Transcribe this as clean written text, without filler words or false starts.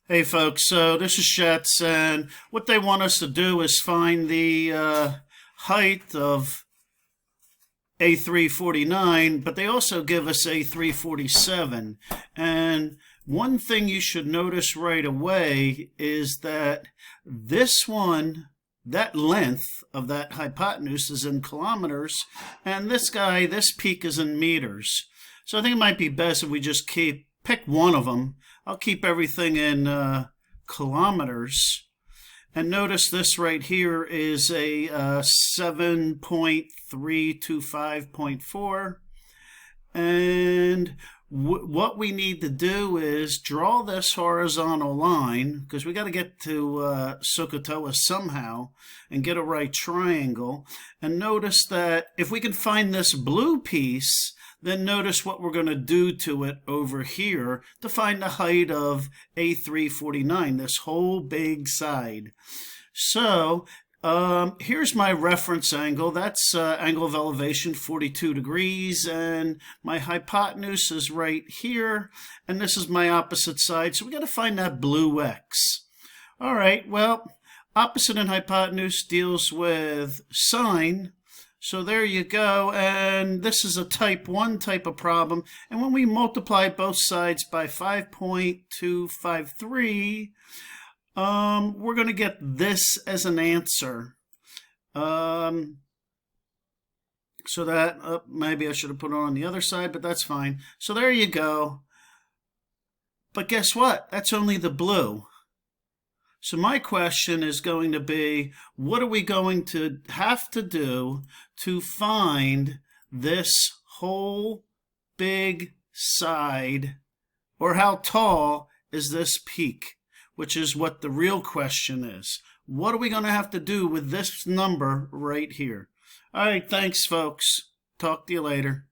Hey folks, so this is Shetz, and what they want us to do is find the height of A349, but they also give us A347. And one thing you should notice right away is that this one, that length of that hypotenuse is in kilometers, and this peak is in meters. So I think it might be best if we just pick one of them. I'll keep everything in kilometers. And notice this right here is a 7.325.4. And what we need to do is draw this horizontal line, because we got to get to Sokotoa somehow and get a right triangle. And notice that if we can find this blue piece, then notice what we're going to do to it over here to find the height of A349, this whole big side. So here's my reference angle. That's angle of elevation 42 degrees, and my hypotenuse is right here, and this is my opposite side. So we got to find that blue X. All right, well, opposite and hypotenuse deals with sine. So there you go, and this is a type 1 type of problem, and when we multiply both sides by 5.253, we're going to get this as an answer. So that, maybe I should have put it on the other side, but that's fine. So there you go. But guess what? That's only the blue. So my question is going to be, what are we going to have to do to find this whole big side, or how tall is this peak, which is what the real question is. What are we going to have to do with this number right here? All right, thanks, folks. Talk to you later.